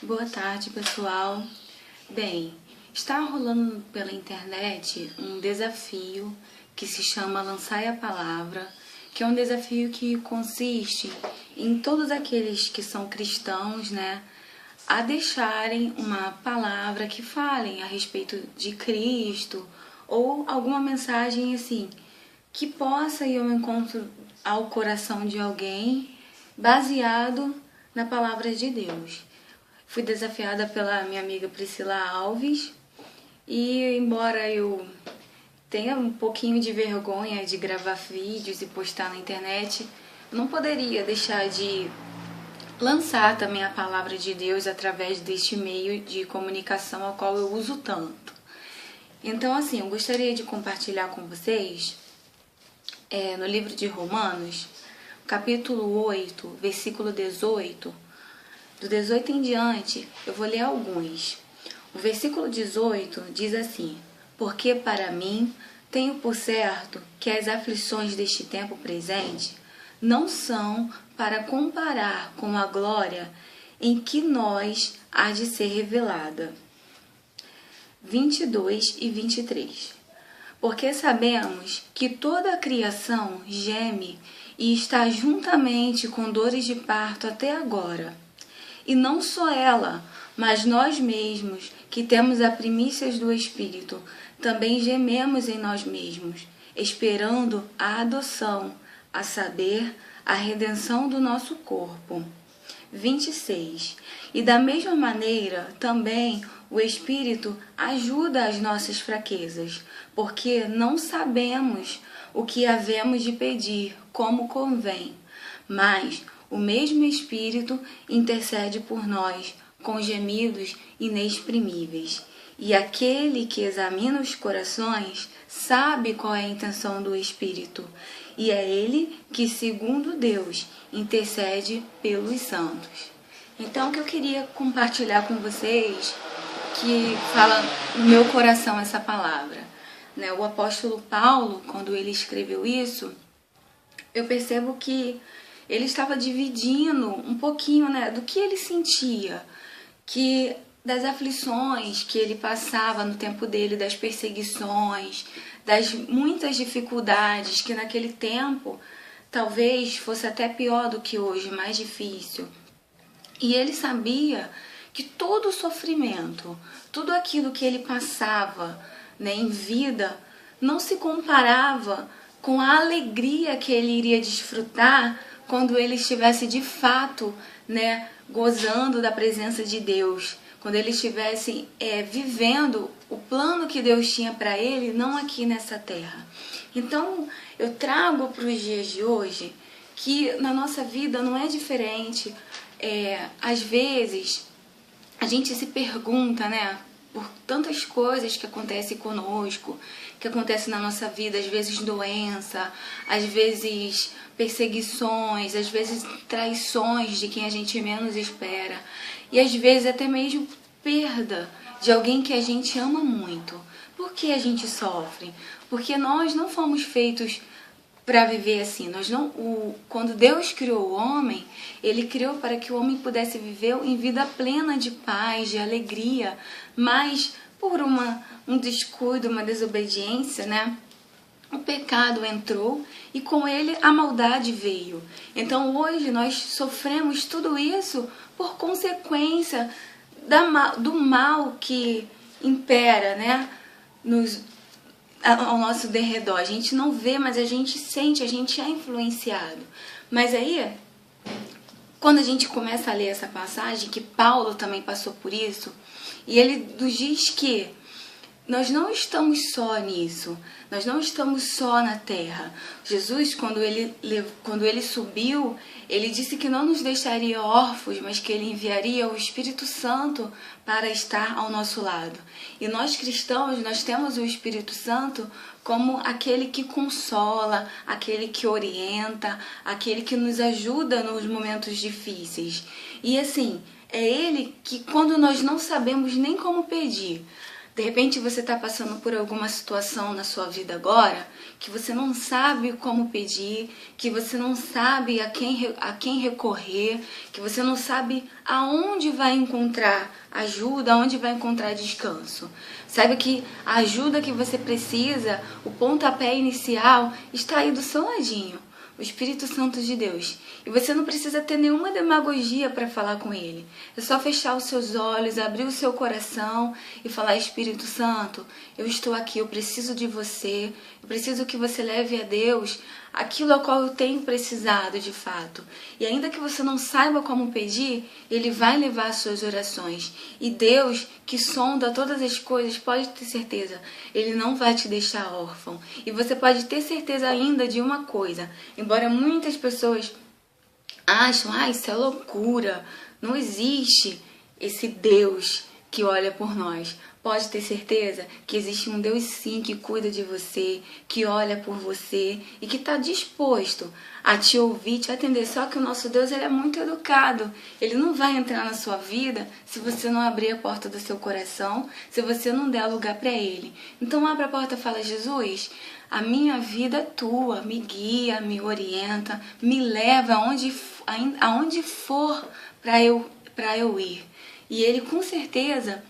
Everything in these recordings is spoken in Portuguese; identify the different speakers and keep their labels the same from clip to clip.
Speaker 1: Boa tarde, pessoal. Bem, está rolando pela internet um desafio que se chama Lançai a Palavra, que é um desafio que consiste em todos aqueles que são cristãos, a deixarem uma palavra que falem a respeito de Cristo ou alguma mensagem assim que possa ir ao encontro ao coração de alguém baseado na palavra de Deus. Fui desafiada pela minha amiga Priscila Alves e, embora eu tenha um pouquinho de vergonha de gravar vídeos e postar na internet, não poderia deixar de lançar também a palavra de Deus através deste meio de comunicação ao qual eu uso tanto. Então, assim, eu gostaria de compartilhar com vocês no livro de Romanos, capítulo 8, versículo 18. Do 18 em diante, eu vou ler alguns. O versículo 18 diz assim: Porque para mim tenho por certo que as aflições deste tempo presente não são para comparar com a glória em que nós há de ser revelada. 22 e 23. Porque sabemos que toda a criação geme e está juntamente com dores de parto até agora. E não só ela, mas nós mesmos, que temos a primícias do Espírito, também gememos em nós mesmos, esperando a adoção, a saber, a redenção do nosso corpo. 26. E da mesma maneira, também o Espírito ajuda as nossas fraquezas, porque não sabemos o que havemos de pedir como convém, mas o mesmo Espírito intercede por nós com gemidos inexprimíveis. E aquele que examina os corações sabe qual é a intenção do Espírito. E é ele que, segundo Deus, intercede pelos santos. Então, o que eu queria compartilhar com vocês, que fala no meu coração essa palavra. O apóstolo Paulo, quando ele escreveu isso, eu percebo que ele estava dividindo um pouquinho do que ele sentia, que das aflições que ele passava no tempo dele, das perseguições, das muitas dificuldades que naquele tempo talvez fosse até pior do que hoje, mais difícil. E ele sabia que todo o sofrimento, tudo aquilo que ele passava em vida, não se comparava com a alegria que ele iria desfrutar quando ele estivesse de fato gozando da presença de Deus, quando ele estivesse vivendo o plano que Deus tinha para ele, não aqui nessa terra. Então, eu trago para os dias de hoje que na nossa vida não é diferente. Às vezes, a gente se pergunta, por tantas coisas que acontecem conosco, que acontecem na nossa vida, às vezes doença, às vezes perseguições, às vezes traições de quem a gente menos espera, e às vezes até mesmo perda de alguém que a gente ama muito. Por que a gente sofre? Porque nós não fomos feitos para viver assim. Quando Deus criou o homem, Ele criou para que o homem pudesse viver em vida plena de paz, de alegria, mas por um descuido, uma desobediência, o pecado entrou e com ele a maldade veio. Então hoje nós sofremos tudo isso por consequência do mal que impera, ao nosso derredor. A gente não vê, mas a gente sente, a gente é influenciado. Mas aí, quando a gente começa a ler essa passagem, que Paulo também passou por isso, e ele nos diz que nós não estamos só nisso, nós não estamos só na terra. Jesus, quando ele subiu, ele disse que não nos deixaria órfãos, mas que ele enviaria o Espírito Santo para estar ao nosso lado. E nós cristãos, nós temos o Espírito Santo como aquele que consola, aquele que orienta, aquele que nos ajuda nos momentos difíceis. E assim, é ele que, quando nós não sabemos nem como pedir, De repente você está passando por alguma situação na sua vida agora que você não sabe como pedir, que você não sabe a quem recorrer, que você não sabe aonde vai encontrar ajuda, aonde vai encontrar descanso. Saiba que a ajuda que você precisa, o pontapé inicial, está aí do seu ladinho. O Espírito Santo de Deus. E você não precisa ter nenhuma demagogia para falar com Ele. É só fechar os seus olhos, abrir o seu coração e falar: Espírito Santo, eu estou aqui, eu preciso de você. Eu preciso que você leve a Deus aquilo ao qual eu tenho precisado de fato. E ainda que você não saiba como pedir, Ele vai levar as suas orações. E Deus, que sonda todas as coisas, pode ter certeza, Ele não vai te deixar órfão. E você pode ter certeza ainda de uma coisa: embora muitas pessoas acham, isso é loucura, não existe esse Deus que olha por nós. Pode ter certeza que existe um Deus sim que cuida de você, que olha por você e que está disposto a te ouvir, te atender. Só que o nosso Deus, ele é muito educado. Ele não vai entrar na sua vida se você não abrir a porta do seu coração, se você não der lugar para Ele. Então abre a porta e fala: Jesus, a minha vida é tua, me guia, me orienta, me leva aonde for para eu ir. E Ele com certeza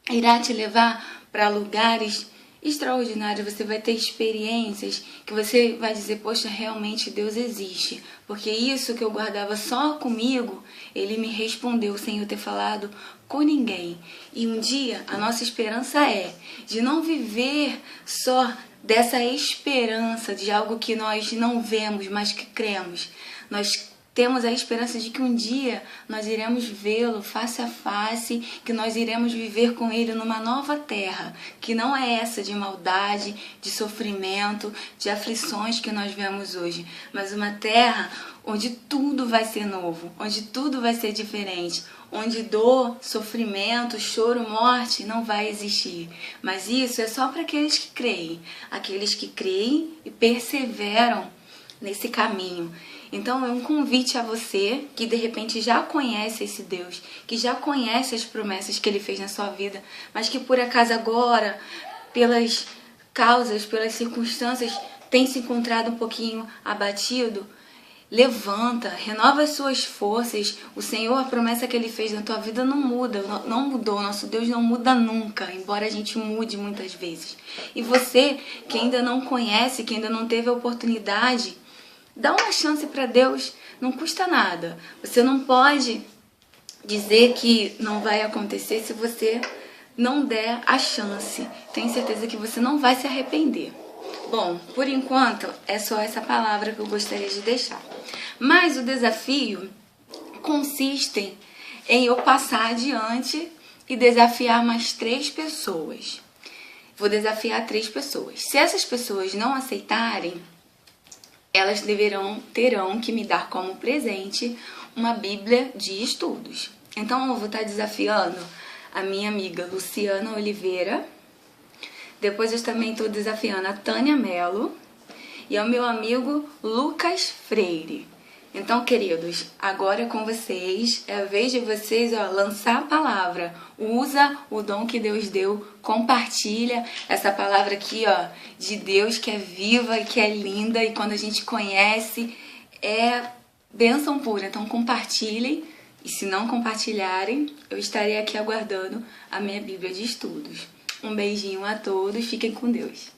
Speaker 1: irá te levar para lugares extraordinários. Você vai ter experiências que você vai dizer: poxa, realmente Deus existe. Porque isso que eu guardava só comigo, Ele me respondeu sem eu ter falado com ninguém. E um dia a nossa esperança é de não viver só dessa esperança de algo que nós não vemos, mas que cremos. Nós temos a esperança de que um dia nós iremos vê-lo face a face, que nós iremos viver com Ele numa nova terra, que não é essa de maldade, de sofrimento, de aflições que nós vemos hoje, mas uma terra onde tudo vai ser novo, onde tudo vai ser diferente, onde dor, sofrimento, choro, morte não vai existir. Mas isso é só para aqueles que creem e perseveram nesse caminho. Então é um convite a você que de repente já conhece esse Deus, que já conhece as promessas que Ele fez na sua vida, mas que por acaso agora, pelas causas, pelas circunstâncias, tem se encontrado um pouquinho abatido. Levanta, renova as suas forças. O Senhor, a promessa que Ele fez na tua vida não muda, não mudou. Nosso Deus não muda nunca, embora a gente mude muitas vezes. E você que ainda não conhece, que ainda não teve a oportunidade, dá uma chance para Deus, não custa nada. Você não pode dizer que não vai acontecer se você não der a chance. Tenho certeza que você não vai se arrepender. Bom, por enquanto é só essa palavra que eu gostaria de deixar. Mas o desafio consiste em eu passar adiante e desafiar mais 3 pessoas. Vou desafiar 3 pessoas. Se essas pessoas não aceitarem, elas terão que me dar como presente uma Bíblia de estudos. Então eu vou estar desafiando a minha amiga Luciana Oliveira. Depois eu também estou desafiando a Tânia Mello e ao meu amigo Lucas Freire. Então, queridos, agora é com vocês. É a vez de vocês lançar a palavra. Usa o dom que Deus deu. Compartilha essa palavra aqui de Deus que é viva e que é linda. E quando a gente conhece, é bênção pura. Então, compartilhem. E se não compartilharem, eu estarei aqui aguardando a minha Bíblia de estudos. Um beijinho a todos. Fiquem com Deus.